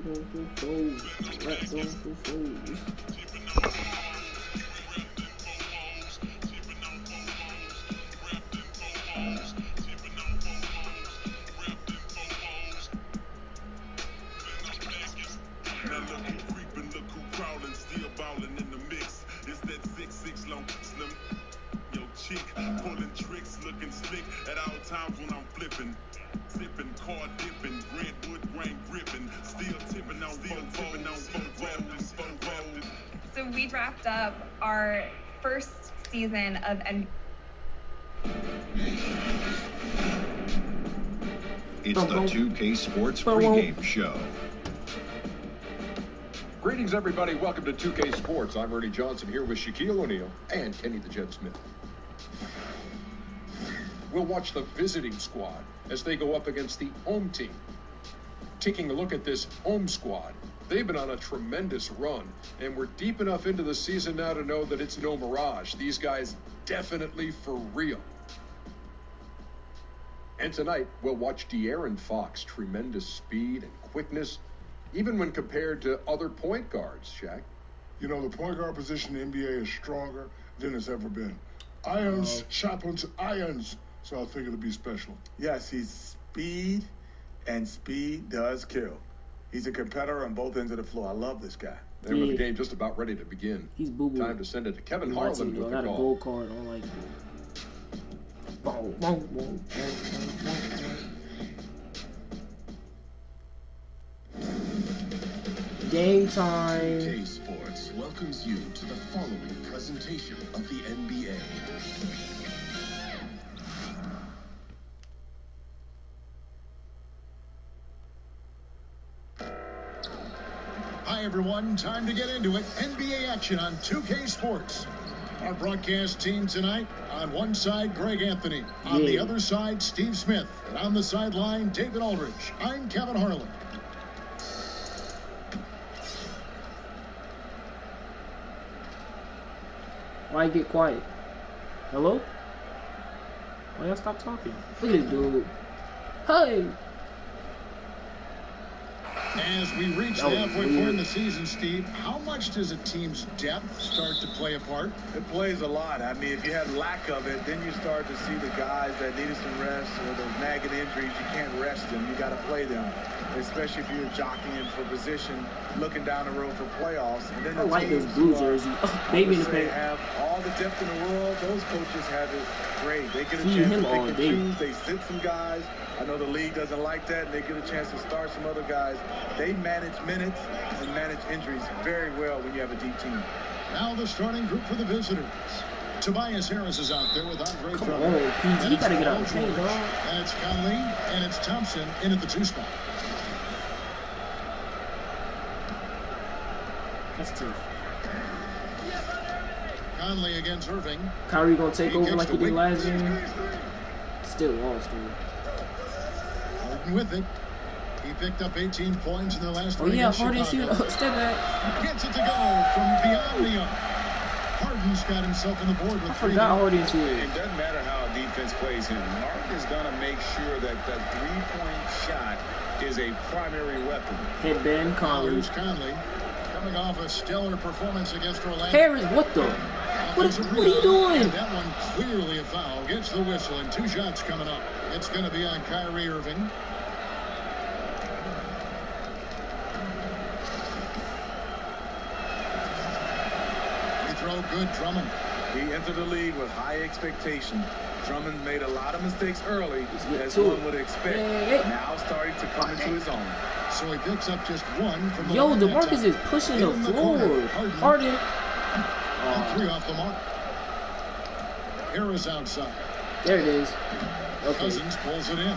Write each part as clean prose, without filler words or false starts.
Rap zone for foes. Pulling tricks, looking slick at all times when I'm flipping, sipping, car dipping, redwood grain gripping, still tipping on So we wrapped up our first season of It's the 2K Sports pregame show. Greetings, everybody. Welcome to 2K Sports. I'm Ernie Johnson here with Shaquille O'Neal and Kenny the Jet Smith. We'll watch the visiting squad as they go up against the home team. Taking a look at this home squad, they've been on a tremendous run, and we're deep enough into the season now to know that it's no mirage. These guys definitely for real. And tonight, we'll watch De'Aaron Fox, tremendous speed and quickness, even when compared to other point guards, Shaq. You know, the point guard position in the NBA is stronger than it's ever been. Irons sharpens irons, so I think it'll be special. Yes, he's speed, and speed does kill. He's a competitor on both ends of the floor. I love this guy. And with the game just about ready to begin, he's boo-boo. Time to send it to Kevin Harlan with the got call. A gold card on like game time. 2K Sports welcomes you to the following presentation of the NBA. Hi, everyone. Time to get into it. NBA action on 2K Sports. Our broadcast team tonight, on one side, Greg Anthony. On the other side, Steve Smith. And on the sideline, David Aldridge. I'm Kevin Harlan. Why get quiet? Hello? Why y'all stop talking? Look at this dude. Hey! As we reach the halfway point in the season, Steve, how much does a team's depth start to play a part? It plays a lot. I mean, if you have lack of it, then you start to see the guys that needed some rest or those nagging injuries, you can't rest them. You got to play them, especially if you're jockeying for position, looking down the road for playoffs. And then I like this blue jersey. Baby in the paint. Have all the depth in the world. Those coaches have it great. They get a Feed chance him to all pick day. and choose. They sit some guys. I know the league doesn't like that, and they get a chance to start some other guys. They manage minutes and manage injuries very well when you have a deep team. Now the starting group for the visitors. Tobias Harris is out there with Andre Drummond. Oh, PG gotta get out of the paint, dog. And it's Conley, and it's Thompson in at the 2 spot. That's tough. Conley against Irving. Kyrie gonna take over like he did last game. Still lost, dude. Harden with it. He picked up 18 points in the last Oh yeah, Harden shoot. Step back. Gets it to go from beyond the arc. Harden's got himself on the board with 3. Forgot Harden shoot. It doesn't matter how a defense plays him. Harden is going to make sure that the three-point shot is a primary weapon. Headband Conley. Here's Conley coming off a stellar performance against Orlando. Harris, what the? What are you doing? That one clearly a foul. Gets the whistle and 2 shots coming up. It's going to be on Kyrie Irving. Throw good, Drummond. He entered the league with high expectation. Drummond made a lot of mistakes early, as one would expect. Now starting to come into his own. So he picks up just 1 from the Yo, line DeMarcus is pushing the floor. Harden. 3 off the mark. Harris outside. There it is. Okay. Cousins pulls it in. And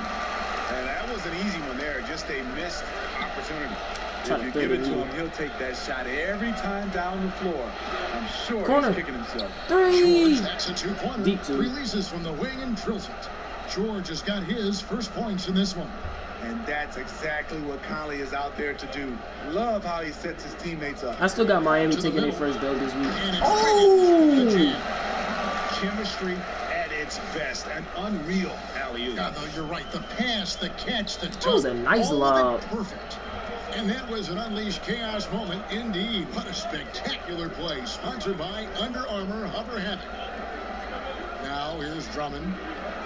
that was an easy one there. Just a missed opportunity. If you give it to him, he'll take that shot every time down the floor. I'm sure Corner. he's kicking himself. 3. George, that's a 2-pointer. Deep 2. Releases from the wing and drills it. George has got his first points in this one. And that's exactly what Conley is out there to do. Love how he sets his teammates up. I still got Miami taking their first dub this week. Oh! Chemistry at its best. An unreal alley-oop. God, though, you're right. The pass, the catch, the dunk. That was a nice all lob. of it perfect. And that was an unleashed chaos moment indeed. What a spectacular play. Sponsored by Under Armour Hover Havoc. Now here's Drummond.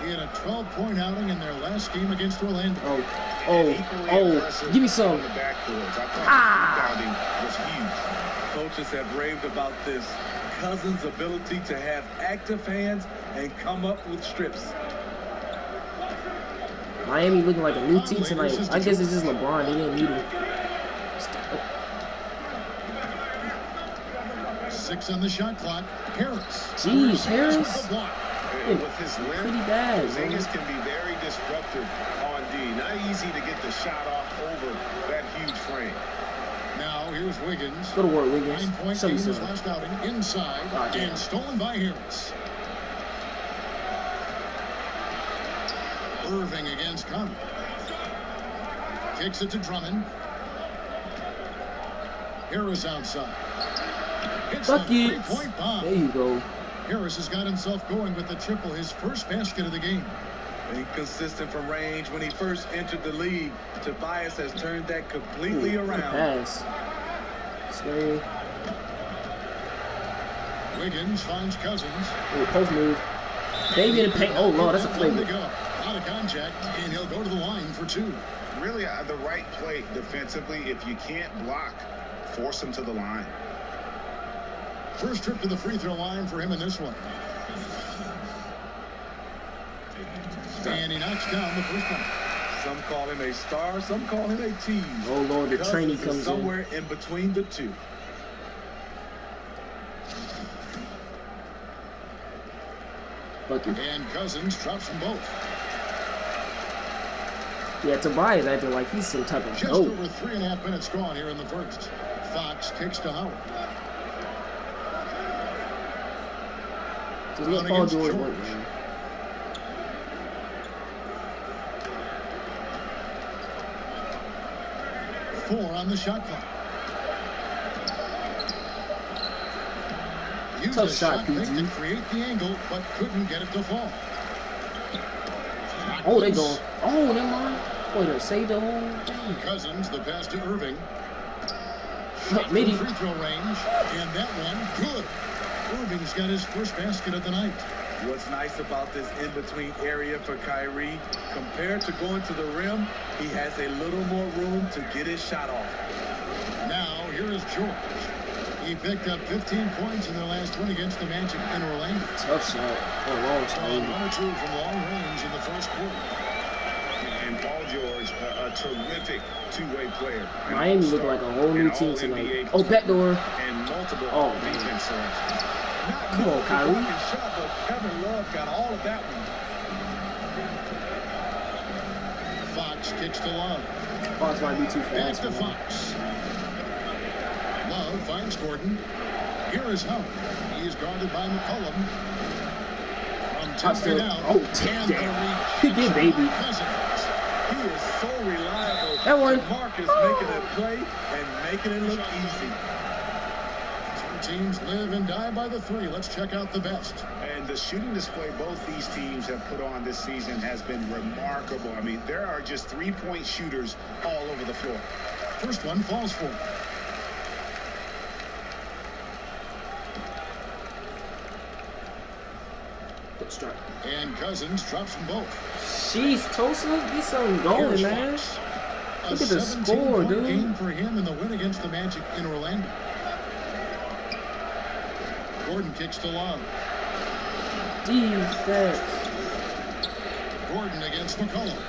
He had a 12-point outing in their last game against Orlando. Give me some. Was huge. Coaches have raved about this. Cousins' ability to have active hands and come up with strips. Miami looking like a new team tonight. I guess it's just LeBron. They didn't need him. 6 on the shot clock. Harris. Jeez, Harris. With his length, pretty bad. Porzingis can be very disruptive on D. Not easy to get the shot off over that huge frame. Now here's Wiggins. Go to work, Wiggins. 9 point game his last outing inside and stolen by Harris. Irving against Conley. Kicks it to Drummond. Harris outside. Hits the three-point bomb. There you go. Harris has got himself going with the triple, his first basket of the game. Inconsistent from range when he first entered the league. Tobias has turned that completely around. Pass. Scary. Wiggins finds Cousins. Post move. Baby in the paint. Oh, Lord, that's a flavor. Out of contact, and he'll go to the line for 2. Really, the right play defensively. If you can't block, force him to the line. First trip to the free throw line for him in this one. And he knocks down the first one. Some call him a star, some call him a tease. Oh, Lord, the trainee comes somewhere in between the two. And Cousins drops them both. Yeah, Tobias acting like he's some type of Just over 3.5 minutes gone here in the first. Fox kicks to Howard. Just let Paul George work, man. Four on the shot clock. Used Tough a shot, fake PG. to create the angle, but couldn't get it to fall. Oh, they going. Oh, never mind. Boy, they saved the whole thing. Cousins, the pass to Irving. Midi. Free throw range, and that one good. Irving's got his first basket of the night. What's nice about this in-between area for Kyrie, compared to going to the rim, he has a little more room to get his shot off. Now, here is George. He picked up 15 points in their last win against the Magic in Orlando. Tough shot. Oh, long shot. 1 or 2 from long range in the first quarter. And Paul George, a terrific two-way player. Miami look like a whole new team tonight. Oh, backdoor. And multiple defense selections. Come on, Kyrie. Shot, but Kevin Love got all of that one. Fox kicks to Love. Fox might be too Back fast. to Fox. Love finds Gordon. Here is Howard. He is guarded by McCollum. From 10 down. Oh, damn. Good game, baby. He is so reliable. That one. Marcus making it play and making it look easy. Teams live and die by the 3. Let's check out the best. And the shooting display both these teams have put on this season has been remarkable. I mean, there are just three-point shooters all over the floor. First one falls for. Good strike. And Cousins drops them both. Jeez, Tulsa, get something going, man. Look at the score, dude. Game for him in the win against the Magic in Orlando. Gordon kicks to Love. Defense. Gordon against McCollum.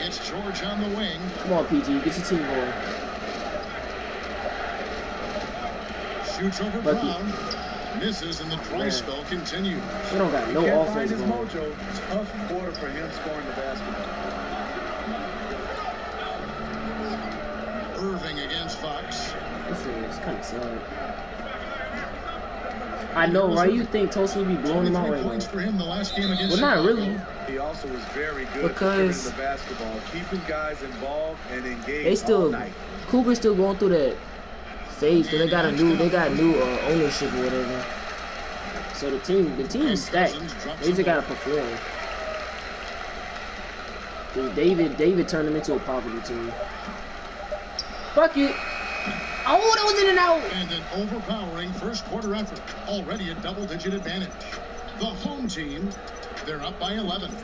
It's George on the wing. Come on, PG. Get your team going. Shoots over Brown. Misses, and the dry spell continues. They don't got no offense his going. mojo. Tough quarter for him scoring the basketball. Irving against Fox. This is kind of sad. I know, right? You think Tulsa would be blowing them out right now? For him the last game against Well, not really. He also was very good because at the basketball, keeping guys involved and engaged. They still, Cougars still going through that phase because they got new ownership or whatever. So the team's stacked. They just gotta perform. David turned them into a poverty team. Bucket. Oh, that was in and out. And an overpowering first quarter effort. Already a double-digit advantage. The home team, they're up by 11.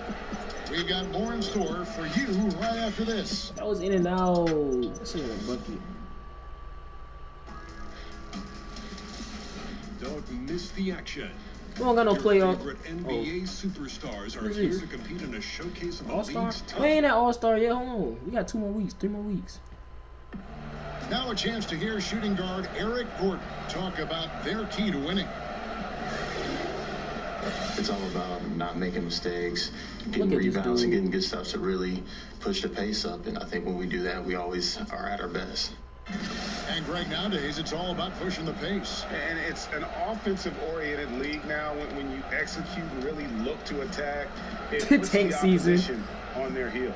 We've got more in store for you right after this. That was in and out. That's in a bucket. Don't miss the action. We don't got no playoff. Favorite NBA superstars are here to compete in a showcase of the All-Star? league's top. We ain't at All-Star yet. Hold on. We got 2 more weeks, 3 more weeks. Now a chance to hear shooting guard Eric Gordon talk about their key to winning. It's all about not making mistakes, getting Look at this rebounds, and dude. getting good stuff to really push the pace up. And I think when we do that, we always are at our best. And Greg, nowadays, it's all about pushing the pace. And it's an offensive-oriented league now. When you execute and really look to attack, it puts Tank the season. opposition on their heels.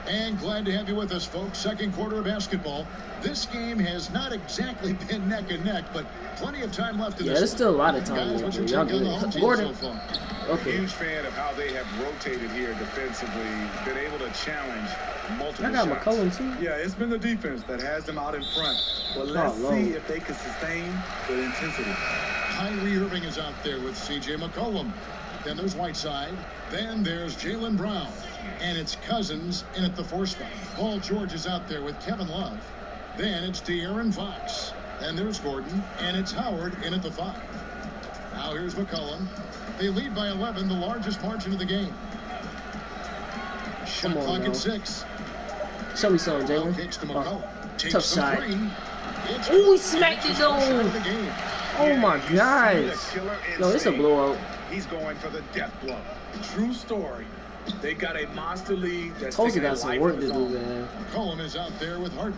And glad to have you with us, folks. Second quarter of basketball. This game has not exactly been neck and neck, but plenty of time left in Yeah, this there's still a lot of time Guys, left. what's your Y'all take on the home good. team Gordon. so far? Okay. Huge fan of how they have rotated here defensively, been able to challenge multiple I got shots. McCollum too. Yeah, it's been the defense that has them out in front. But let's Lord. see if they can sustain the intensity. Kyrie Irving is out there with C.J. McCollum. Then there's Whiteside. Then there's Jaylen Brown. And it's Cousins in at the 4 spot. Paul George is out there with Kevin Love. Then it's De'Aaron Fox. And there's Gordon. And it's Howard in at the 5. Now here's McCollum. They lead by 11, the largest margin of the game. Shot Come on, clock now. at 6. Show me something, Ball Jalen. kicks to Oh, McCollum. Takes tough some shot. three. It's Ooh, he good. smacked And it's it his first shot of though. the game. Oh my You see the gosh. killer Yo, it's a instinct. blowout. He's going for the death blow. True story. They got a monster lead that's Tulsa taking a got some life work of to its do, own. man. McCollum is out there with Harden.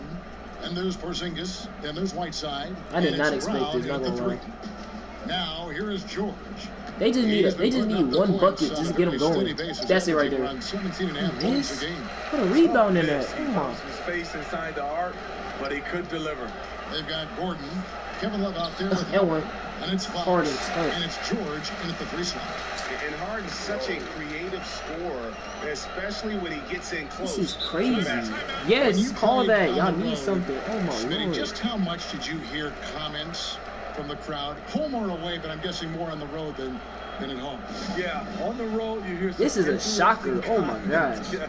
And there's Porzingis. Then there's Whiteside. I did And not it's expect Brown this, not at the gonna 3. lie. Now here is George. They just need He's been putting up the one points bucket on just a to get them pretty going. steady basis, That's it right averaging there. around 17.5 points a game. Put a rebound in that. Yes, he Oh my. found some space inside the arc, but he could deliver. They've got Gordon, Kevin Love out there with That one. and it's Fox. Harden. And it's George in at the 3 slot. And Harden's such a creative scorer, especially when he gets in close. This is crazy. When Yes, you call play that. on Y'all the need road, something. Oh my Smitty, lord. just how much did you hear comments from the crowd, home or away? But I'm guessing more on the road than at home. Yeah, on the road you hear some This is a interesting shocker. Oh my comments, gosh. yeah,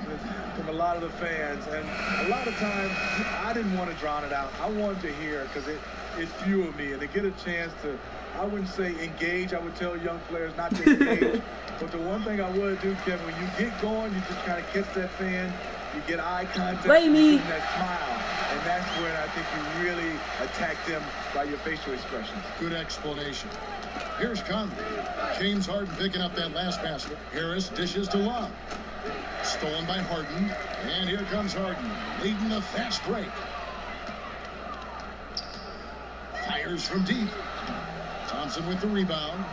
from a lot of the fans, and a lot of times I didn't want to drown it out. I wanted to hear because it fueled me, and to get a chance to, I wouldn't say engage. I would tell young players not to engage. But the one thing I would do, Kevin, when you get going, you just kind of catch that fan, you get eye contact, Play me. you give them that smile, and that's when I think you really attack them by your facial expressions. Good explanation. Here's Conley. James Harden picking up that last basket. Harris dishes to Love. Stolen by Harden. And here comes Harden, leading the fast break. Fires from deep. Thompson with the rebound.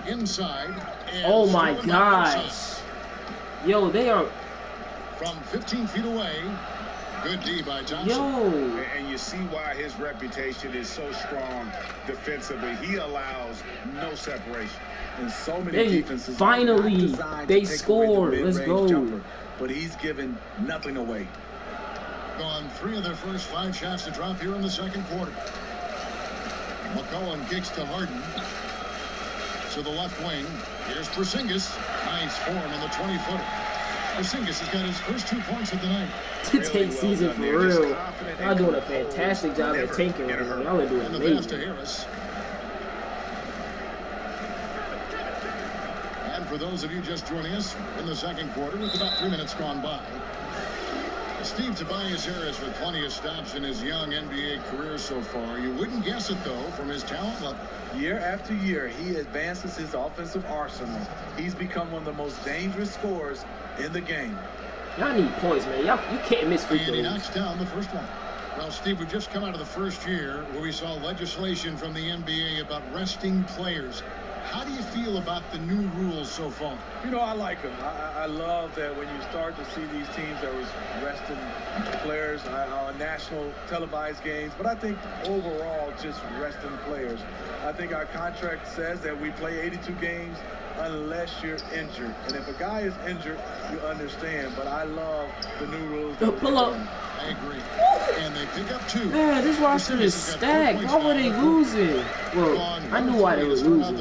Inside. And Oh my stolen by outside. gosh. Yo, they are. From 15 feet away. Good D by Thompson. Yo. And you see why his reputation is so strong defensively. He allows no separation. And so many They defenses finally- are not designed they to take scored. away the Let's mid-range go. jumper, but he's given nothing away. Gone 3 of their first 5 shots to drop here in the second quarter. McCollum kicks to Harden. To the left wing. Here's Porzingis. Nice form on the 20-footer. Porzingis has got his first 2 points of the night. Tank season for real. Y'all doing a fantastic job at tanking right now. Y'all are doing And the pass to amazing. Harris. And for those of you just joining us in the second quarter, with about 3 minutes gone by, Steve Tobias Harris with plenty of stops in his young NBA career so far. You wouldn't guess it, though, from his talent level. Year after year, he advances his offensive arsenal. He's become one of the most dangerous scorers in the game. Y'all need points, man. Y'all, you can't miss free And he throws. knocks down the first one. Well, Steve, we've just come out of the first year where we saw legislation from the NBA about resting players. how do you feel about the new rules so far? You know, I like them. I love that when you start to see these teams that was resting players on national televised games. But I think overall, just resting players. I think our contract says that we play 82 games unless you're injured. And if a guy is injured, you understand. But I love the new rules. Pull up. I agree. And they pick up 2. Man, this roster is stacked. Why were they losing? Well, I knew why they were losing.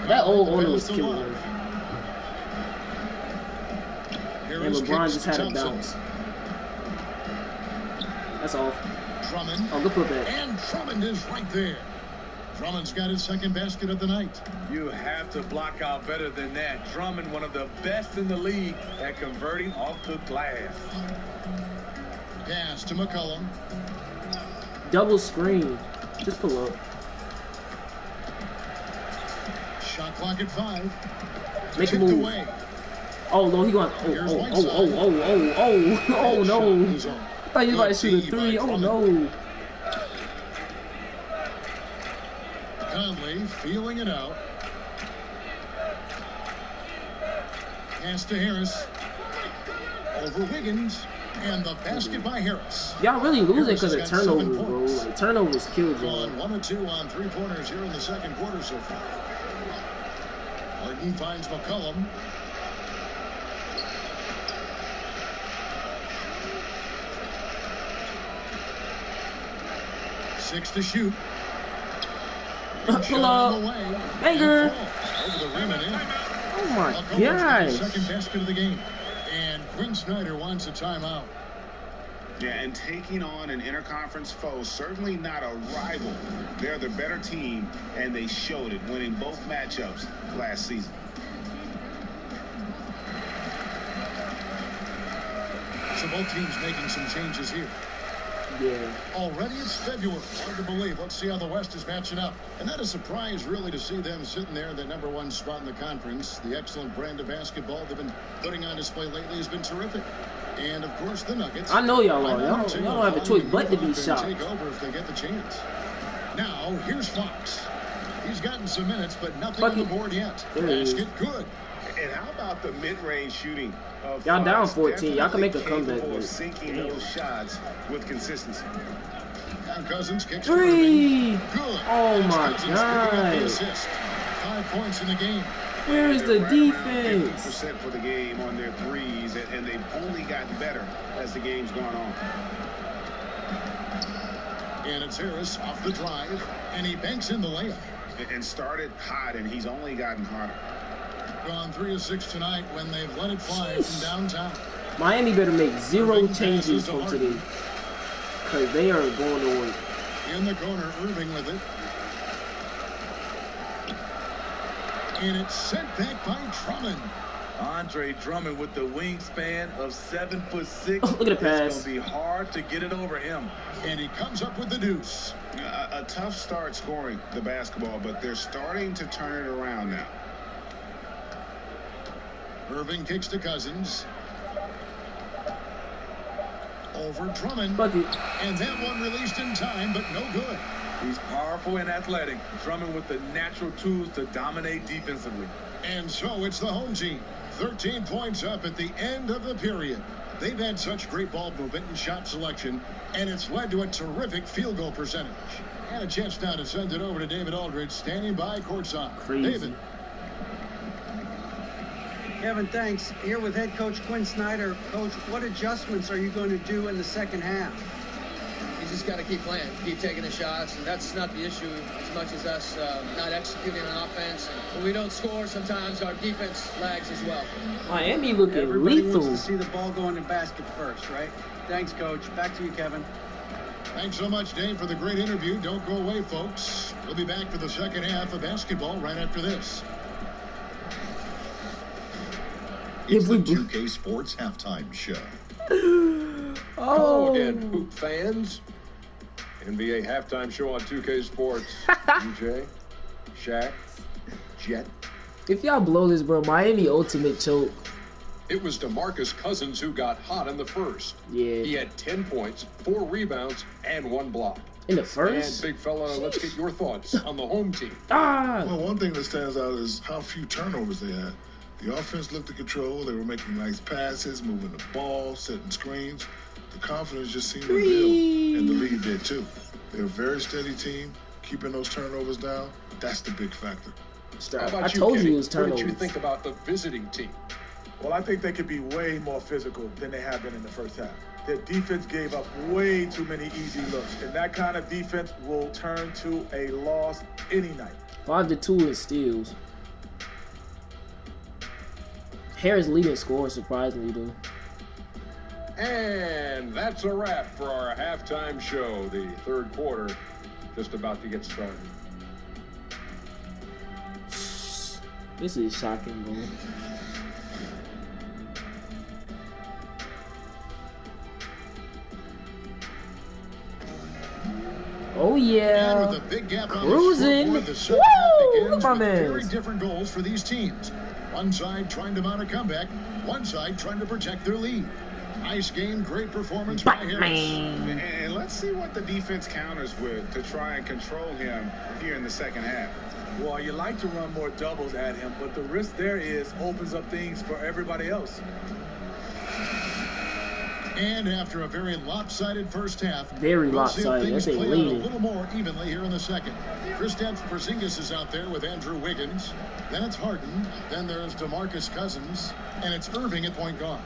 That old owner was killing them. And LeBron just had a bounce. That's off. Drummond. Oh, good putback. And Drummond is right there. Drummond's got his second basket of the night. You have to block out better than that. Drummond, one of the best in the league at converting off the glass. Pass to McCollum. Double screen. Just pull up. Shot clock at 5. Make a move. Away. Oh, no, he going. Oh, no. I thought you were about to shoot a 3. Oh, no. Conley feeling it out. Pass to Harris. Over Wiggins. And the basket by Harris. Y'all really losing because of turnovers, bro. Like, turnovers killed you. On 1 or 2 on 3-pointers here in the second quarter so far. Harden finds McCollum. Six to shoot. Pull up. Banger. Over the rim and in. Oh my gosh. Second basket of the game. And Quinn Snyder wants a timeout. Yeah, and taking on an interconference foe, certainly not a rival. They're the better team, and they showed it, winning both matchups last season. So both teams making some changes here. Yeah. Already it's February. Hard to believe. Let's see how the West is matching up. And not a surprise, really, to see them sitting there in the #1 spot in the conference. The excellent brand of basketball they've been putting on display lately has been terrific. And, of course, the Nuggets. I know y'all are. Y'all don't have a choice but to be shocked. Take over if they get the chance. Now, here's Fox. He's gotten some minutes, but nothing on the board yet. Basket good. And how about the mid-range shooting? Y'all down 14. Y'all can make a comeback. Sinking those shots with consistency. And Cousins kicks 3. Good. Oh my God. 5 points in the game. Where is the defense? 50% for the game on their threes, and they've only gotten better as the game's gone on. And it's Harris off the drive, and he banks in the layup. And started hot, and he's only gotten hotter. Gone 3 of 6 tonight when they've let it fly from downtown. Miami better make 0 changes from today, because they are going to work. In the corner, Irving with it. And it's sent back by Drummond. Andre Drummond with the wingspan of 7'6". Oh, look at the pass. It's going to be hard to get it over him. And he comes up with the deuce. A tough start scoring the basketball, but they're starting to turn it around now. Irving kicks to Cousins. Over Drummond. Bucket. And that one released in time, but no good. He's powerful and athletic. Drummond with the natural tools to dominate defensively. And so it's the home team. 13 points up at the end of the period. They've had such great ball movement and shot selection, and it's led to a terrific field goal percentage. And a chance now to send it over to David Aldridge, standing by courtside. Crazy. David. Kevin, thanks. Here with head coach Quinn Snyder. Coach, what adjustments are you going to do in the second half? You just got to keep playing, keep taking the shots, and that's not the issue as much as us not executing on offense. When we don't score, sometimes our defense lags as well. Miami looking Everybody lethal. wants to see the ball go in the basket first, right? Thanks, Coach. Back to you, Kevin. Thanks so much, Dave, for the great interview. Don't go away, folks. We'll be back for the second half of basketball right after this. It's the 2K Sports Halftime Show. Hello again, Hoop fans. NBA Halftime Show on 2K Sports. DJ, Shaq, Jet. If y'all blow this, bro, Miami ultimate choke. It was DeMarcus Cousins who got hot in the first. Yeah. He had 10 points, 4 rebounds, and 1 block. In the first? And big fella, let's get your thoughts on the home team. Well, one thing that stands out is how few turnovers they had. The offense looked in control. They were making nice passes, moving the ball, setting screens. The confidence just seemed to build, and the lead did too. They're a very steady team, keeping those turnovers down. That's the big factor. How about I told Kenny? you it was What turnovers. did you think about the visiting team? Well, I think they could be way more physical than they have been in the first half. Their defense gave up way too many easy looks, and that kind of defense will turn to a loss any night. 5-2 in steals. Harris leading scorer, surprisingly, though. And that's a wrap for our halftime show. The third quarter just about to get started. This is shocking, bro. Oh yeah, And with a big gap on cruising. the scoreboard, the second half Woo! begins Look at my with very mans. different goals for these teams. One side trying to mount a comeback, one side trying to protect their lead. Nice game, great performance by Harris. And let's see what the defense counters with to try and control him here in the second half. Well, you like to run more doubles at him, but the risk there is opens up things for everybody else. And after a very lopsided first half, Very we'll see if lopsided. things That's a play out a leading. little more evenly here in the second. Kristaps Porzingis is out there with Andrew Wiggins. Then it's Harden. Then there's DeMarcus Cousins. And it's Irving at point guard.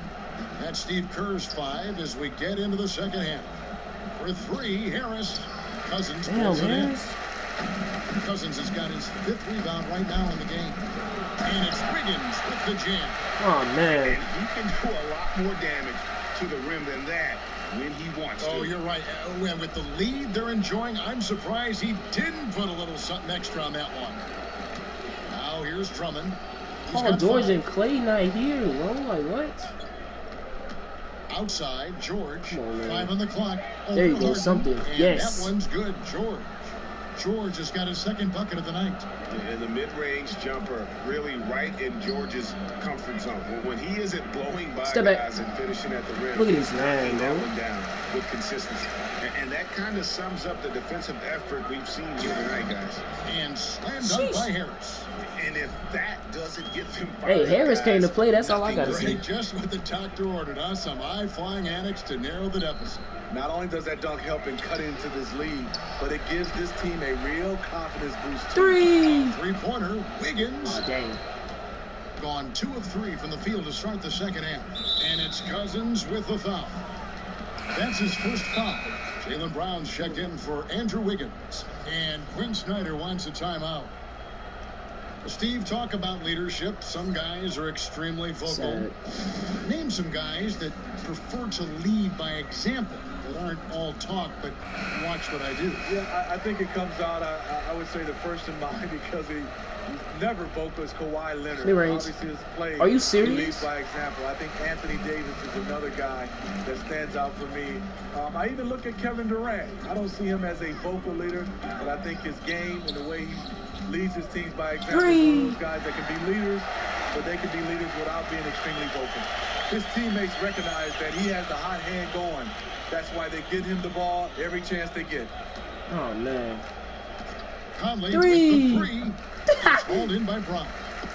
That's Steve Kerr's 5 as we get into the second half. For 3, Harris. Cousins Damn, pulls it in. Harris. Cousins has got his 5th rebound right now in the game. And it's Wiggins with the jam. Oh man. And he can do a lot more damage to the rim than that when he wants to. Oh, you're right. And with the lead they're enjoying, I'm surprised he didn't put a little something extra on that one. Now here's Drummond. He's Paul got George 5. and Clay not here, bro. Like what? Outside, George. Come on, man. 5 on the clock. There you Over go, Harden. something. And Yes. that one's good, George. George has got his 2nd bucket of the night. And the mid-range jumper really right in George's comfort zone. When he isn't blowing by Step back. guys and finishing at the rim, Look at this man, knocking that bro. one down with consistency. And that kind of sums up the defensive effort we've seen here tonight, guys. And slam dunk by Harris. And if that doesn't get them Hey, fired up, Harris came to guys, play. That's all I gotta nothing say. Right, just what the doctor ordered us, some high-flying annex to narrow the deficit. Not only does that dunk help in cut into this lead, but it gives this team a real confidence boost. 3. Three-pointer, Wiggins. Dang. Gone 2 of 3 from the field to start the second half. And it's Cousins with the foul. That's his first foul. Jaylen Brown's checked in for Andrew Wiggins. And Quinn Snyder wants a timeout. Steve, talk about leadership. Some guys are extremely vocal. Sad. Name some guys that prefer to lead by example, that aren't all talk, but watch what I do. Yeah, I think it comes out, I would say the first in mind because he's never vocal is Kawhi Leonard. Mid-range. Obviously his play. Are you He serious? leads by example. I think Anthony Davis is another guy that stands out for me. I even look at Kevin Durant. I don't see him as a vocal leader, but I think his game and the way he leads his teams by example. 3. Is one of those guys that can be leaders, but they can be leaders without being extremely vocal. His teammates recognize that he has the hot hand going. That's why they get him the ball every chance they get. Oh man. Conley 3. with the 3. It's hauled in by Brown.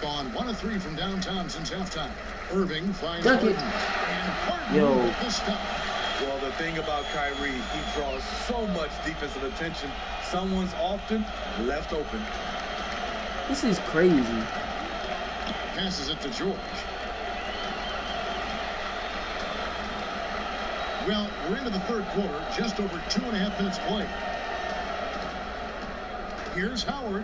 Gone 1 of 3 from downtown since halftime. Irving finds Dunk Harden. it. And Harden Yo. with the stop. Well, the thing about Kyrie, he draws so much defensive attention. Someone's often left open. This is crazy. Passes it to George. Well, we're into the third quarter, just over 2.5 minutes played. Here's Howard,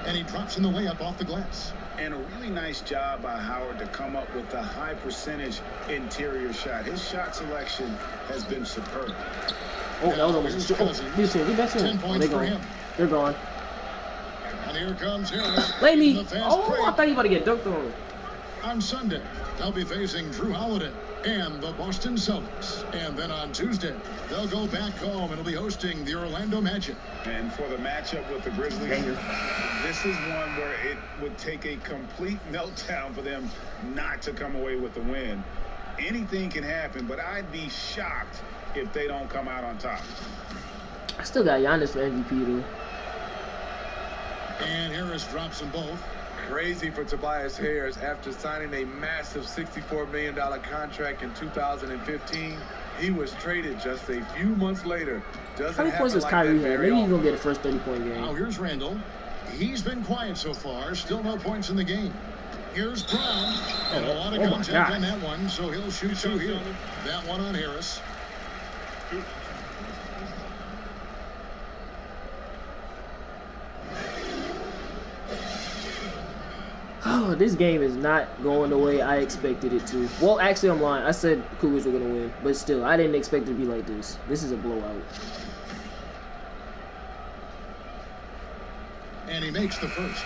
and he drops in the layup off the glass. And a really nice job by Howard to come up with a high percentage interior shot. His shot selection has been superb. Oh, that was almost a get back to 10 him. Oh, points they're for gone. him. They're gone. And here comes Harris. Lay in me. the fast Oh, break. I thought he about to get dunked on. On Sunday, they'll be facing Drew Holiday. and the Boston Celtics. And then on Tuesday, they'll go back home and will be hosting the Orlando Magic. And for the matchup with the Grizzlies, this is one where it would take a complete meltdown for them not to come away with the win. Anything can happen, but I'd be shocked if they don't come out on top. I still got Giannis for MVP, though. And Harris drops them both. Crazy for Tobias Harris after signing a massive $64 million contract in 2015. He was traded just a few months later. How many points does Kyrie have? Maybe he's going to get a first 30-point game. Now here's Randall. He's been quiet so far. Still no points in the game. Here's Brown. And a lot of contact on that one, so he'll shoot two here. That one on Harris. Oh, this game is not going the way I expected it to. Well, actually, I'm lying. I said Cougars were going to win, but still, I didn't expect it to be like this. This is a blowout. And he makes the first.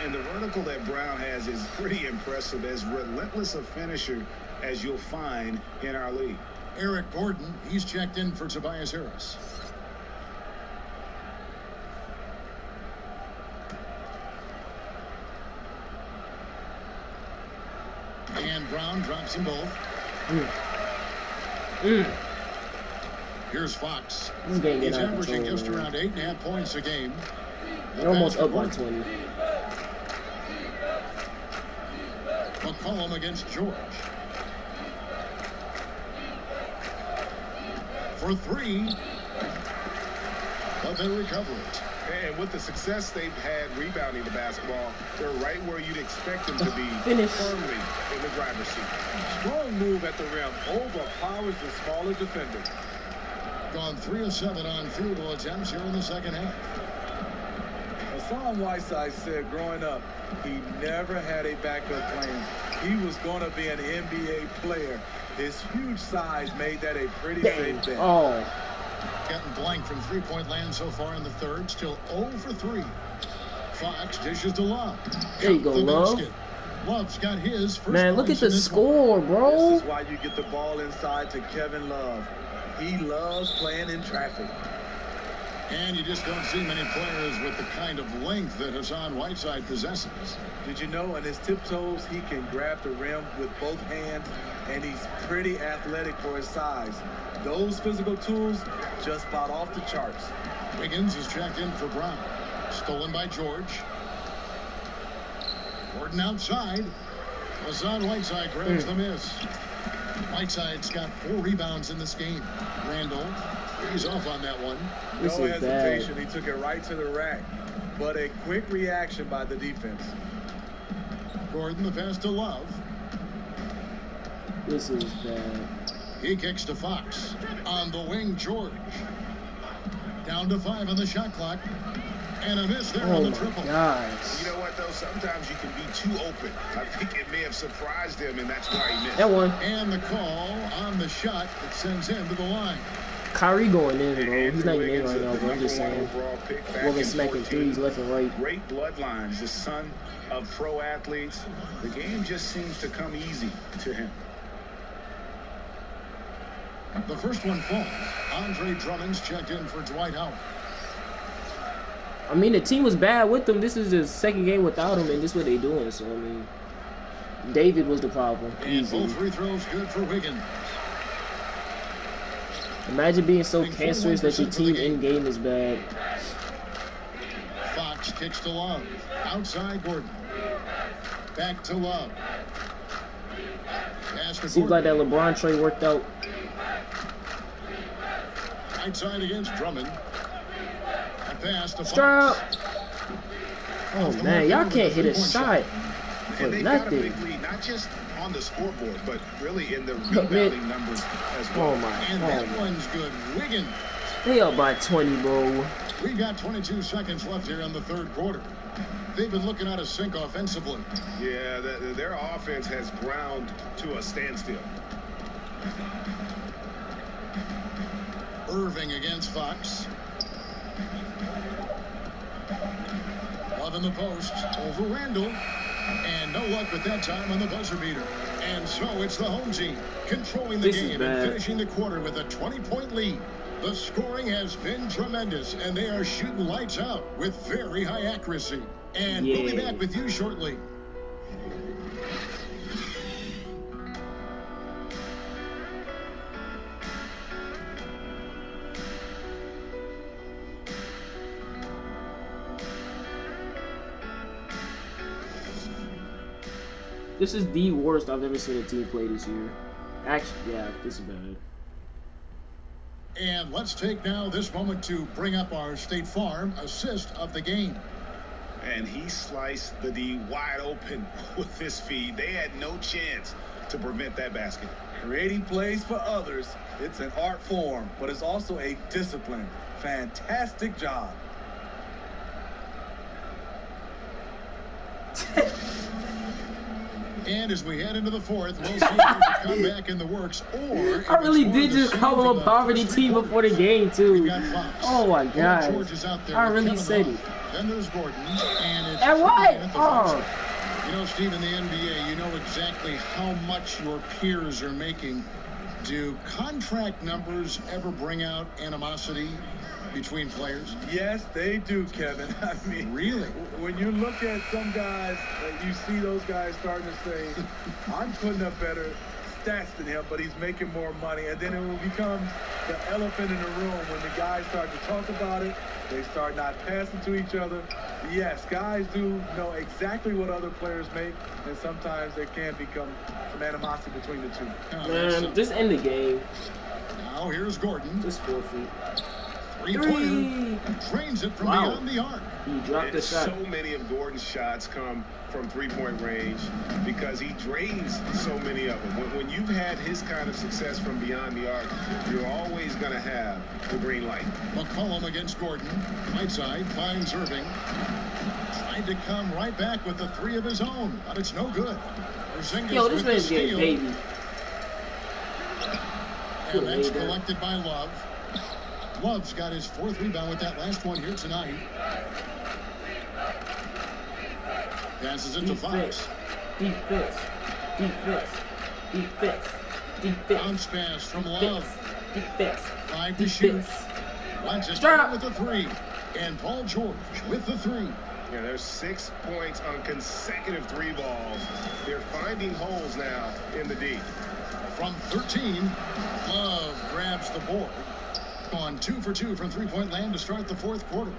And the vertical that Brown has is pretty impressive, as relentless a finisher as you'll find in our league. Eric Gordon, he's checked in for Tobias Harris. And Brown drops them both. Here's Fox. He's averaging just around 8.5 points a game. They're almost up by 20. McCollum against George. For three. But they recover it. And with the success they've had rebounding the basketball, they're right where you'd expect them to be. Finish. Firmly in the driver's seat. Strong move at the rim. Overpowers the smaller defender. Gone 3 of 7 on field goal attempts here in the second half. Hassan Whiteside said growing up, he never had a backup plan. He was going to be an NBA player. His huge size made that a pretty safe bet. Oh. Getting blank from three-point land so far in the third. Still 0 for 3. Fox dishes to Love. There you go, Love. Love's got his first. Man, look at the score, bro. This is why you get the ball inside to Kevin Love. He loves playing in traffic. And you just don't see many players with the kind of length that Hassan Whiteside possesses. Did you know in his tiptoes he can grab the rim with both hands, and he's pretty athletic for his size. Those physical tools just about off the charts. Wiggins is checked in for Brown. Stolen by George. Gordon outside. Hassan Whiteside grabs the miss. Whiteside's got 4 rebounds in this game. Randall, he's off on that one. No hesitation. He took it right to the rack. But a quick reaction by the defense. Gordon, the pass to Love. This is bad. He kicks to Fox. On the wing, George. Down to 5 on the shot clock. And a miss there on the triple. Gosh. You know what, though? Sometimes you can be too open. I think it may have surprised him, and that's why he missed. That one. And the call on the shot that sends him to the line. Kyrie going in, bro. He's not even in right now, bro. I'm just saying. Woman smacking threes left and right. Great bloodlines. The son of pro athletes. The game just seems to come easy to him. The first one falls. Andre Drummond's checked in for Dwight Howard. I mean, the team was bad with them. This is the second game without him, and this is what they're doing. So, I mean, David was the problem. And both free throws good for Wiggins. Imagine being so cancerous that your team in-game is bad. Fox kicks to Love. Outside Gordon. Back to Love. Seems like that LeBron trade worked out. Right side against Drummond. A pass to Fox. Oh, man. Y'all can't hit a shot for nothing. Big lead, not just on the scoreboard, but really in the rebounding numbers as well. Oh, my God. And that one's good. Wiggins. They up by 20, bro. We've got 22 seconds left here in the third quarter. They've been looking out of sync offensively. Yeah, their offense has ground to a standstill. Irving against Fox. Love in the post over Randall. And no luck with that time on the buzzer beater. And so it's the home team controlling the game and finishing the quarter with a 20-point lead. The scoring has been tremendous, and they are shooting lights out with very high accuracy. And we'll be back with you shortly. This is the worst I've ever seen a team play this year. Actually, yeah, this is bad. And let's take now this moment to bring up our State Farm assist of the game. And he sliced the D wide open with his feed. They had no chance to prevent that basket. Creating plays for others, it's an art form, but it's also a discipline. Fantastic job. And as we head into the fourth, we'll see if there's a comeback in the works, or I really did just call them a poverty team before the game too. Oh my God! I really said it. Then there's Gordon, and it's and what? Oh. You know, Steve, in the NBA, you know exactly how much your peers are making. Do contract numbers ever bring out animosity between players? Yes, they do, Kevin. I mean, really? When you look at some guys, you see those guys starting to say, I'm putting up better stats than him, but he's making more money. And then it will become the elephant in the room when the guys start to talk about it. They start not passing to each other. Yes, guys do know exactly what other players make, and sometimes there can become some animosity between the two. Man, just end the game. Now here's Gordon. Just 4 feet. Three-pointer. Trains it from beyond the arc. He dropped the shot. So many of Gordon's shots come from three-point range because he drains so many of them. When you've had his kind of success from beyond the arc, you're always going to have the green light. McCollum against Gordon. Right side finds Irving. Tried to come right back with the three of his own, but it's no good. Yo, this man's getting baby. And that's collected by Love. Love's got his fourth rebound with that last one here tonight. Passes it to Fox. Defense. Bounce pass from Love. Defense. 5 to shoot. Lancaster with the three. And Paul George with the three. Yeah, there's 6 points on consecutive three balls. They're finding holes now in the D. From 13, Love grabs the board. On 2 for 2 from three-point land to start the fourth quarter.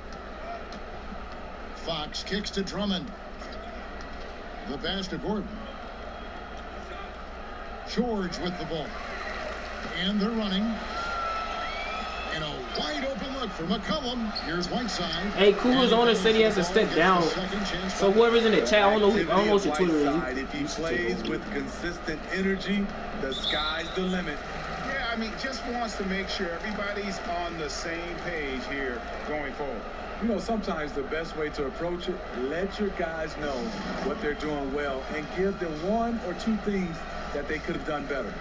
Fox kicks to Drummond. The pass to Gordon. George with the ball. And they're running. And a wide open look for McCollum. Here's Whiteside. Hey, Cougars owner said he has to step down. So whoever's in the chat, I don't know what your Twitter is. If he plays with consistent energy, the sky's the limit. Yeah, I mean, just wants to make sure everybody's on the same page here going forward. You know, sometimes the best way to approach it, let your guys know what they're doing well and give them 1 or 2 things that they could have done better.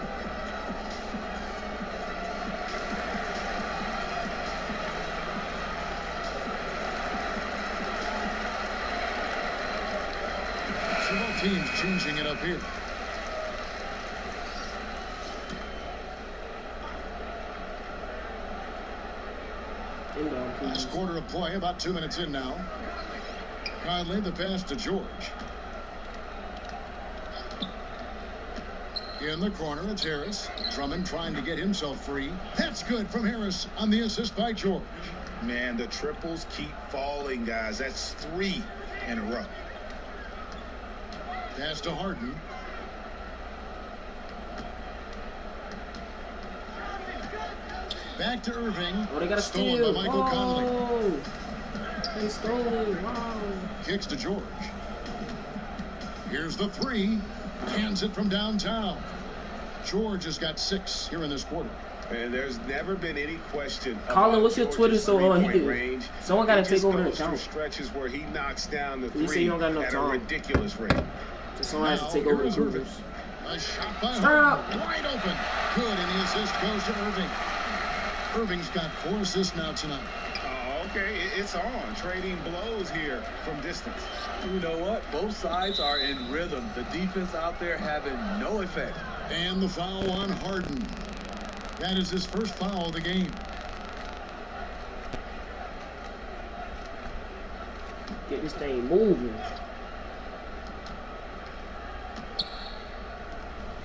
So both teams changing it up here. Last quarter of play, about 2 minutes in now. Conley, the pass to George. In the corner, it's Harris. Drummond trying to get himself free. That's good from Harris on the assist by George. Man, the triples keep falling, guys. That's 3 in a row. Pass to Harden. Back to Irving. Oh, they got a Stolen steal. by Michael Conley. They stole it. Wow. Kicks to George. Here's the three. Cans it from downtown. George has got 6 here in this quarter. And there's never been any question. Colin, what's your Twitter so he could? Someone got to take over the account. Stretches where he knocks down the you say you don't got enough at time. A ridiculous rate. So someone has to take over the Cougars. A shot by Harden. Wide open. Good, and the assist goes to Irving. Irving's got 4 assists now tonight. Okay, it's on. Trading blows here from distance. You know what? Both sides are in rhythm. The defense out there having no effect. And the foul on Harden. That is his first foul of the game. Get this thing moving.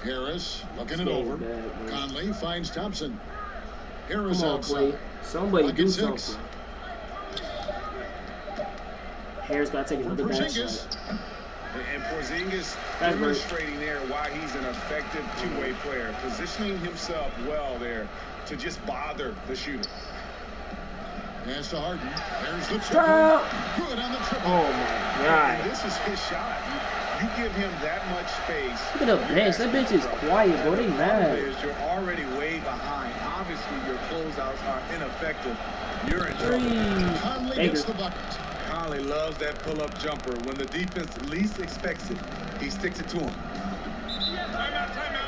Harris looking it over. Conley finds Thompson. Harris Come on, outside. Clay. Somebody do 6. something. Harris got to take another back shot. And Porzingis That's demonstrating there why he's an effective two-way player, positioning himself well there to just bother the shooter. Pass to Harden. There's the Stop. triple. Good on the triple. Oh my God. And this is his shot. You give him that much space. Look at the bench. That bench is quiet, bro. They mad. You're already way behind. Obviously, your closeouts are ineffective. You're in trouble. Conley gets the bucket. Conley loves that pull-up jumper. When the defense least expects it, he sticks it to him. Timeout, timeout.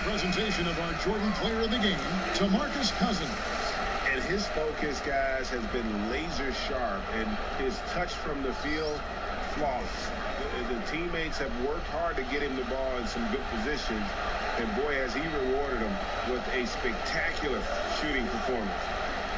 Presentation of our Jordan Player of the Game, DeMarcus Cousins. And his focus, guys, has been laser sharp, and his touch from the field, flawless. The teammates have worked hard to get him the ball in some good positions, and boy, has he rewarded them with a spectacular shooting performance.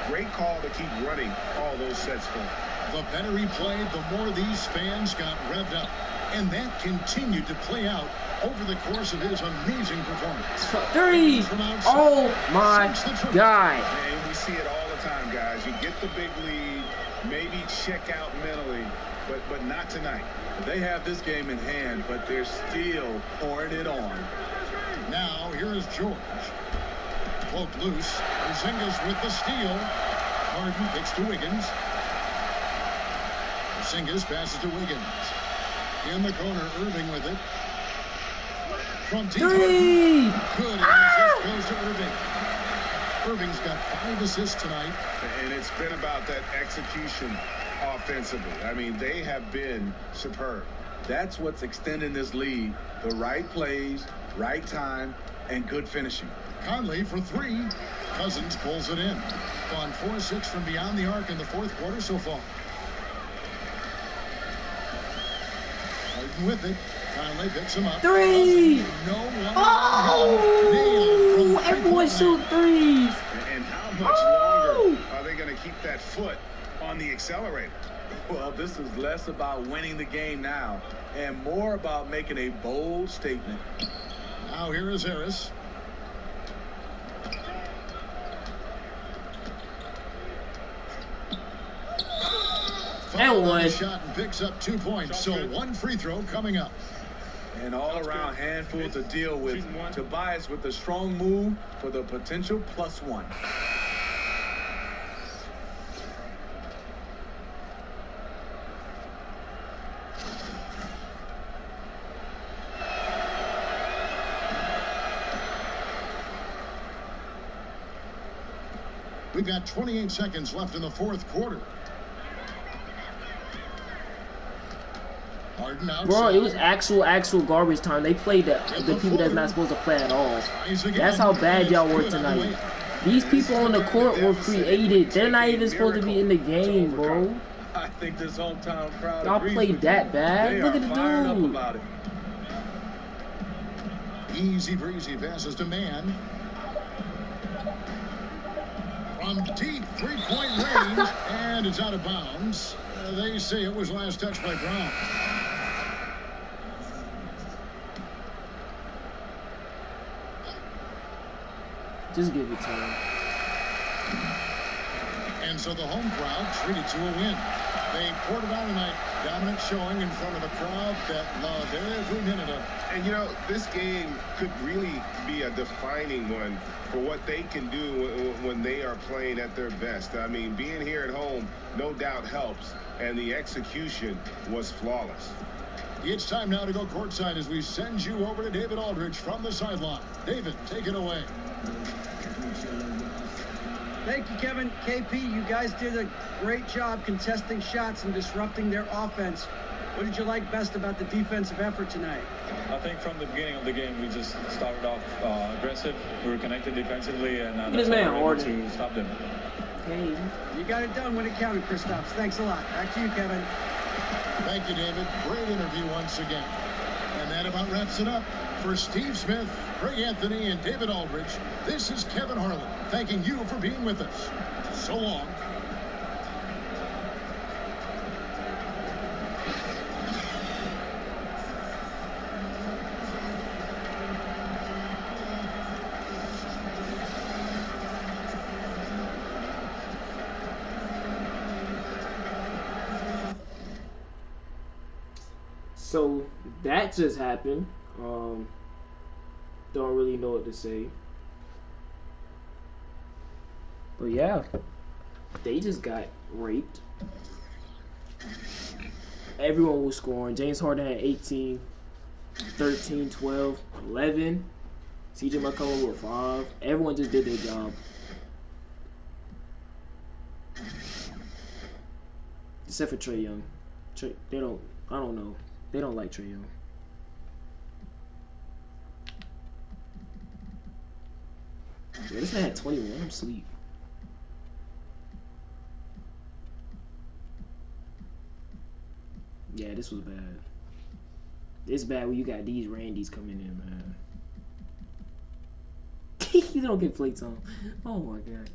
Great call to keep running all those sets for him. The better he played, the more these fans got revved up. And that continued to play out over the course of his amazing performance. 3! Oh my God. And we see it all the time, guys. You get the big lead, maybe check out mentally, but not tonight. They have this game in hand, but they're still pouring it on. Now, here is George. Poked loose. Porzingis with the steal. Harden kicks to Wiggins. Porzingis passes to Wiggins. In the corner, Irving with it. From deep. 3! Good. Assist goes to Irving. Irving's got 5 assists tonight. And it's been about that execution offensively. I mean, they have been superb. That's what's extending this lead. The right plays, right time, and good finishing. Conley for 3. Cousins pulls it in. Gone 4-6 from beyond the arc in the fourth quarter so far. Harden with it. Conley picks him up. 3! No one. Oh! Everyone shoot threes. And how much longer are they going to keep that foot on the accelerator? Well, this is less about winning the game now and more about making a bold statement. Now here is Harris. And one. Shot and picks up 2 points. So 1 free throw coming up. An all-around handful to deal with. Tobias with a strong move for the potential +1. We've got 28 seconds left in the fourth quarter. Harden outside. Bro, it was actual garbage time. They played the people that's not supposed to play at all. That's how bad y'all were tonight. These people on the court were created. They're not even supposed to be in the game, bro. I think this hometown crowd y'all played that bad. Look at the dude. Easy breezy passes to Man. From deep three-point range, and it's out of bounds. They say it was last touched by Brown. Just give it time. And so the home crowd treated to a win. They poured it on tonight. Dominant showing in front of a crowd that loved every minute of it. And, you know, this game could really be a defining one for what they can do when they are playing at their best. I mean, being here at home, no doubt helps, and the execution was flawless. It's time now to go courtside as we send you over to David Aldridge from the sideline. David, take it away. Thank you, Kevin. KP, you guys did a great job contesting shots and disrupting their offense. What did you like best about the defensive effort tonight? I think from the beginning of the game, we just started off aggressive. We were connected defensively, and that's why we were able to stop them. Hey, you got it done when it counted, Kristaps. Thanks a lot. Back to you, Kevin. Thank you, David. Great interview once again. And that about wraps it up. For Steve Smith, Greg Anthony, and David Aldridge, this is Kevin Harlan thanking you for being with us. So long. So that just happened. Don't really know what to say. But yeah, they just got raped. Everyone was scoring. James Harden had 18, 13, 12, 11. CJ McCollum with 5. Everyone just did their job. Except for Trae Young. I don't know. They don't like Trae Young. Yeah, this man had 21. I'm asleep. Yeah, this was bad. It's bad when you got these Randys coming in, man. You don't get plates on. Oh my god.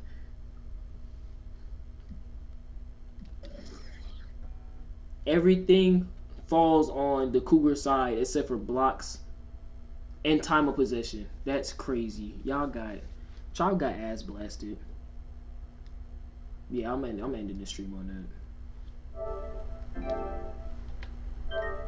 Everything falls on the Cougar side except for blocks and time of possession. That's crazy. Y'all got ass blasted. Yeah, I'm ending the stream on that.